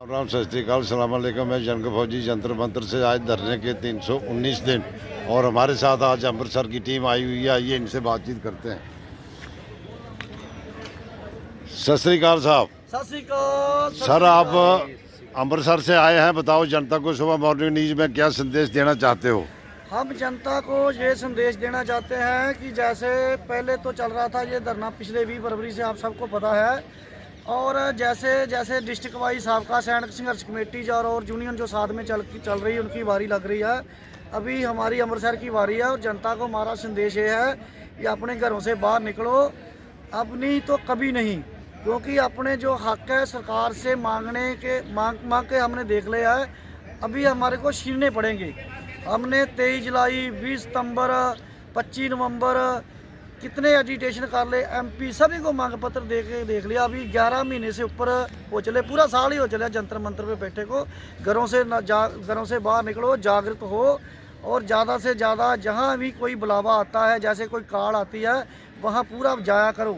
राम सत श्रीकाल सलाम अलैकुम। मैं जंग फौजी जंतर मंत्र से आज धरने के 319 दिन और हमारे साथ आज अमृतसर की टीम आई हुई है। आइए इनसे बातचीत करते हैं। सत श्रीकाल साहब। सत श्रीकाल सर, आप अमृतसर से आए हैं, बताओ जनता को सुबह मॉर्निंग न्यूज में क्या संदेश देना चाहते हो? हम जनता को ये संदेश देना चाहते हैं कि जैसे पहले तो चल रहा था ये धरना पिछले 20 फरवरी से, आप सबको पता है, और जैसे जैसे डिस्ट्रिक्ट वाइज साबका सैनिक संघर्ष कमेटी और यूनियन जो साथ में चल रही है, उनकी बारी लग रही है। अभी हमारी अमृतसर की बारी है और जनता को हमारा संदेश ये है कि अपने घरों से बाहर निकलो, अब नहीं तो कभी नहीं, क्योंकि अपने जो हक है सरकार से मांग के हमने देख लिया है, अभी हमारे को छीनने पड़ेंगे। हमने 23 जुलाई, 20 सितंबर, 25 नवंबर कितने एजिटेशन कर ले, एमपी सभी को मांग पत्र देख लिया। अभी 11 महीने से ऊपर हो चले, पूरा साल ही हो चला जंतर मंत्र पे बैठे को। घरों से बाहर निकलो, जागृत हो और ज़्यादा से ज़्यादा जहाँ भी कोई बुलावा आता है, जैसे कोई कार्ड आती है, वहाँ पूरा जाया करो।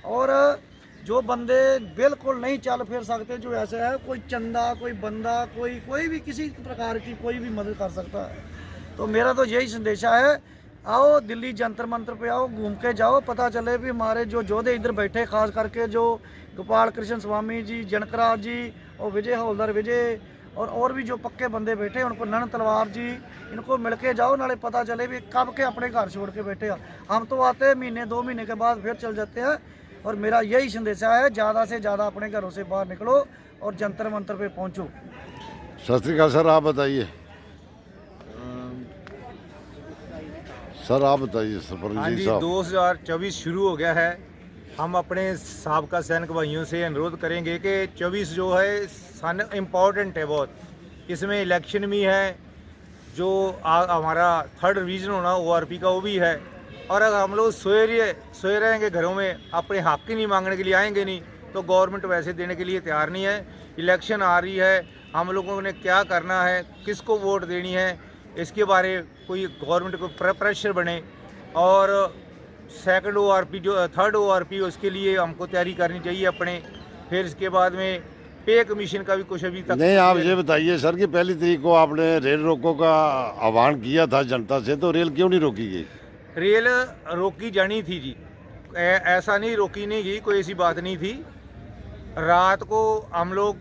और जो बंदे बिल्कुल नहीं चल फिर सकते, जो ऐसे है, कोई चंदा, कोई बंदा, कोई भी किसी प्रकार की कोई भी मदद कर सकता है। तो मेरा तो यही संदेशा है, आओ दिल्ली जंतर मंत्र पे आओ, घूम के जाओ, पता चले भी हमारे जो योद्धे इधर बैठे, खास करके जो गोपाल कृष्ण स्वामी जी, जनकराज जी और विजय हवलदार विजय और भी जो पक्के बंदे बैठे, उनको नन तलवार जी, इनको मिलके जाओ, नाले पता चले भी कब के अपने घर छोड़ के बैठे। हम तो आते हैं महीने 2 महीने के बाद फिर चल जाते हैं। और मेरा यही संदेशा है, ज़्यादा से ज़्यादा अपने घरों से बाहर निकलो और जंतर मंत्र पे पहुँचो। सत श्रीकाल सर, आप बताइए। सर आप बताइए। हाँ जी, 2024 शुरू हो गया है। हम अपने साबका सैनिक भाइयों से अनुरोध करेंगे कि 24 जो है सन इम्पॉर्टेंट है बहुत। इसमें इलेक्शन भी है, जो हमारा 3rd रिवीजन होना ORP का, वो भी है। और अगर हम लोग सोए रहेंगे घरों में, अपने हक ही नहीं मांगने के लिए आएंगे नहीं, तो गवर्नमेंट वैसे देने के लिए तैयार नहीं है। इलेक्शन आ रही है, हम लोगों ने क्या करना है, किसको वोट देनी है, इसके बारे कोई गवर्नमेंट को प्रेशर बने। और 2nd ORP जो 3rd ORP, उसके लिए हमको तैयारी करनी चाहिए अपने। फिर इसके बाद में पे कमीशन का भी कुछ अभी तक नहीं। आप ये बताइए सर कि 1 तारीख को आपने रेल रोको का आह्वान किया था जनता से, तो रेल क्यों नहीं रोकी गई? रेल रोकी जानी थी जी, ऐसा नहीं रोकी नहीं गई, कोई ऐसी बात नहीं थी। रात को हम लोग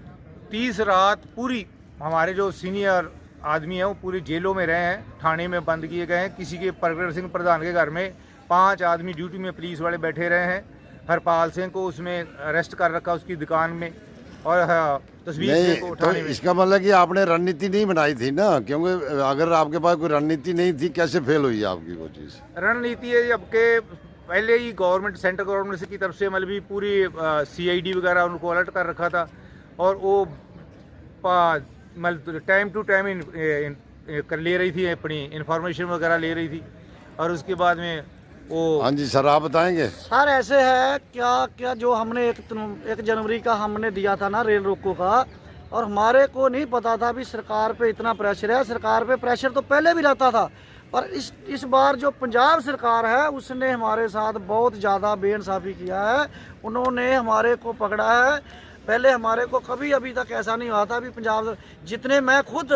30 रात पूरी, हमारे जो सीनियर आदमी हैं वो पूरी जेलों में रहे हैं, थाने में बंद किए गए हैं। किसी के प्रगट सिंह प्रधान के घर में 5 आदमी ड्यूटी में पुलिस वाले बैठे रहे हैं। हरपाल सिंह को उसमें अरेस्ट कर रखा उसकी दुकान में, और तस्वीर सिंह को तो उठाने में। इसका मतलब कि आपने रणनीति नहीं बनाई थी ना, क्योंकि अगर आपके पास कोई रणनीति नहीं थी, कैसे फेल हुई आपकी वो चीज़? रणनीति है अब के पहले ही गवर्नमेंट, सेंट्रल गवर्नमेंट की तरफ से मतलब पूरी CID वगैरह उनको अलर्ट कर रखा था, और वो मतलब टाइम टू टाइम कर ले रही थी, अपनी इंफॉर्मेशन वगैरह ले रही थी। और उसके बाद में वो। हाँ जी सर, आप बताएंगे। सर ऐसे है, क्या जो हमने 1 जनवरी का हमने दिया था ना रेल रोको का, और हमारे को नहीं पता था भी सरकार पे इतना प्रेशर है। सरकार पे प्रेशर तो पहले भी रहता था, पर इस बार जो पंजाब सरकार है उसने हमारे साथ बहुत ज़्यादा बेइंसाफ़ी किया है। उन्होंने हमारे को पकड़ा है, पहले हमारे को कभी अभी तक ऐसा नहीं हुआ था। अभी पंजाब जितने, मैं खुद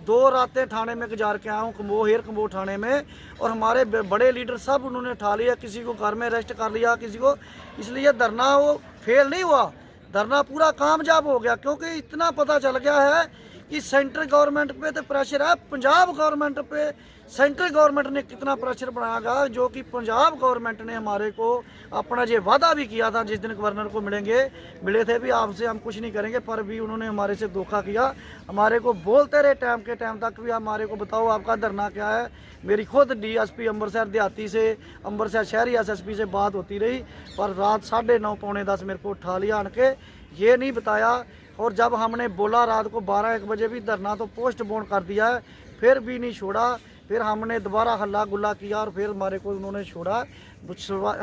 2 रातें थाने में गुजार के आया हूँ, हेर कम्बोह थाने में, और हमारे बड़े लीडर सब उन्होंने उठा लिया, किसी को घर में अरेस्ट कर लिया, किसी को। इसलिए धरना वो फेल नहीं हुआ, धरना पूरा कामयाब हो गया, क्योंकि इतना पता चल गया है कि सेंट्रल गवर्नमेंट पे तो प्रेशर है, पंजाब गवर्नमेंट पे सेंट्रल गवर्नमेंट ने कितना प्रेशर बनाया, जो कि पंजाब गवर्नमेंट ने हमारे को अपना ये वादा भी किया था, जिस दिन गवर्नर को मिले थे भी, आपसे हम कुछ नहीं करेंगे, पर भी उन्होंने हमारे से धोखा किया। हमारे को बोलते रहे टाइम के टाइम तक भी, हमारे को बताओ आपका धरना क्या है। मेरी खुद DSP अमृतसर देहाती से, अमृतसर शहरी SSP से बात होती रही, पर रात 9:30 पौने 10 मेरे को उठा लिया आन के, ये नहीं बताया। और जब हमने बोला रात को 12-1 बजे भी धरना तो पोस्टपोन कर दिया है, फिर भी नहीं छोड़ा। फिर हमने दोबारा हल्ला गुल्ला किया और फिर हमारे को उन्होंने छोड़ा।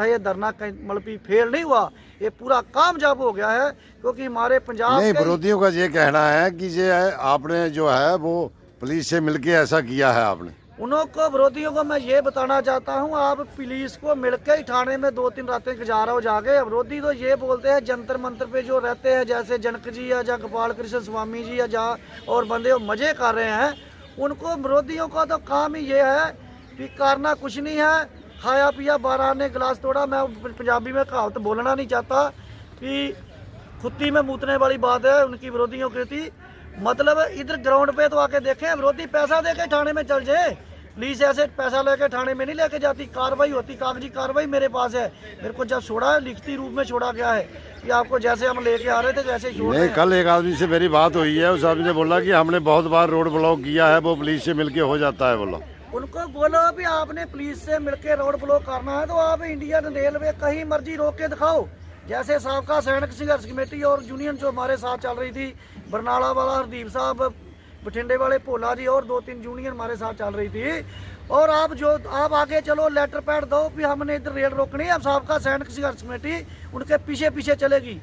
ये धरना मतलब फेल नहीं हुआ, ये पूरा कामयाब हो गया है, क्योंकि हमारे पंजाब नहीं, विरोधियों का ये कहना है कि ये आपने जो है वो पुलिस से मिलके ऐसा किया है आपने। उनको विरोधियों को मैं ये बताना चाहता हूँ, आप पुलिस को मिलकर ही थाने में 2-3 रातें गुजारा हो जाके। विरोधी तो ये बोलते हैं जंतर मंतर पे जो रहते हैं, जैसे जनक जी या जहाँ गोपाल कृष्ण स्वामी जी या जहाँ और बंदे वो मजे कर रहे हैं, उनको विरोधियों का तो काम ही ये है कि करना कुछ नहीं है, खाया पिया 12 ने गिलास तोड़ा। मैं पंजाबी में कहावत बोलना नहीं चाहता कि खुत्ती में मूतने वाली बात है उनकी विरोधियों की थी। मतलब इधर ग्राउंड पे तो आके देखें, विरोधी पैसा दे के थाने में चल जाए, पुलिस ऐसे पैसा लेके थाने में नहीं लेके जाती, कार्रवाई होती, कागजी कार्रवाई मेरे पास है। मेरे को जब छोड़ा है लिखती रूप में छोड़ा गया है कि आपको जैसे हम लेके आ रहे थे वैसे छोड़ नहीं, कल एक आदमी से मेरी बात हुई है, उस आदमी ने बोला कि हमने बहुत बार रोड ब्लॉक किया है, वो पुलिस से मिलके हो जाता है। बोलो उनको बोलो भी आपने पुलिस से मिलके रोड ब्लॉक करना है तो आप इंडियन रेलवे कहीं मर्जी रोक के दिखाओ। जैसे साबका सैनिक संघर्ष कमेटी और यूनियन जो हमारे साथ चल रही थी, बरनाला वाला हरदीप साहब, बठिंडे वाले भोला जी और 2-3 यूनियन हमारे साथ चल रही थी। और आप आगे चलो, लेटर पैड दो कि हमने इधर रेल रोकनी है। अब साबका सैनिक संघर्ष कमेटी उनके पीछे पीछे चलेगी।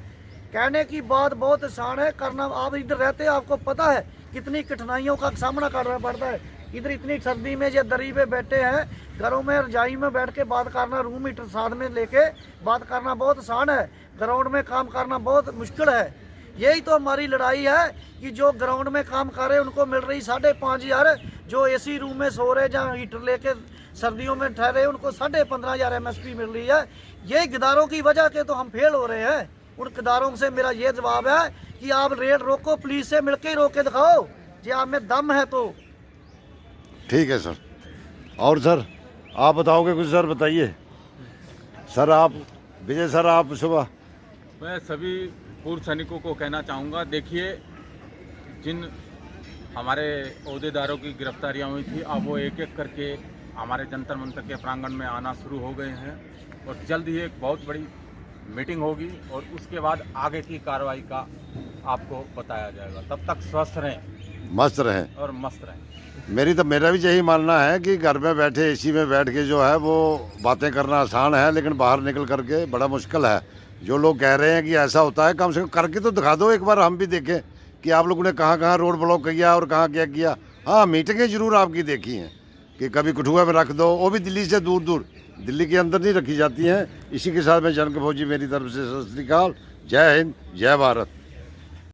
कहने की बात बहुत आसान है, करना आप इधर रहते हैं, आपको पता है कितनी कठिनाइयों का सामना करना पड़ता है। इधर इतनी सर्दी में ये दरी पे बैठे हैं, घरों में रजाई में बैठ के बात करना, रूम हीटर साथ में लेके बात करना बहुत आसान है, ग्राउंड में काम करना बहुत मुश्किल है। यही तो हमारी लड़ाई है कि जो ग्राउंड में काम कर रहे उनको मिल रही 5,500, जो एसी रूम में सो रहे जहाँ हीटर लेके सर्दियों में ठहरे उनको 15,500 MSP मिल रही है। यही गद्दारों की वजह के तो हम फेल हो रहे हैं। उन गद्दारों से मेरा ये जवाब है कि आप रेड रोको, पुलिस से मिलकर ही रोक के दिखाओ जी, आप में दम है तो। ठीक है सर। और सर आप बताओगे कुछ? सर बताइए सर। आप विजय सर, आप सुबह। मैं सभी पूर्व सैनिकों को कहना चाहूँगा, देखिए जिन हमारे ओहदेदारों की गिरफ्तारियाँ हुई थी, अब वो एक एक करके हमारे जंतर मंतर के प्रांगण में आना शुरू हो गए हैं और जल्द ही एक बहुत बड़ी मीटिंग होगी और उसके बाद आगे की कार्रवाई का आपको बताया जाएगा। तब तक स्वस्थ रहें, मस्त रहें और मस्त रहें। मेरा भी यही मानना है कि घर में बैठे एसी में बैठ के जो है वो बातें करना आसान है, लेकिन बाहर निकल करके बड़ा मुश्किल है। जो लोग कह रहे हैं कि ऐसा होता है, कम से कम करके तो दिखा दो, एक बार हम भी देखें कि आप लोगों ने कहाँ कहाँ रोड ब्लॉक किया और कहाँ क्या किया। हाँ, मीटिंगें जरूर आपकी देखी हैं कि कभी कठुआ में रख दो, वो भी दिल्ली से दूर दूर, दिल्ली के अंदर नहीं रखी जाती हैं। इसी के साथ मैं जनक फौजी मेरी तरफ से सत श्री अकाल, जय हिंद, जय भारत।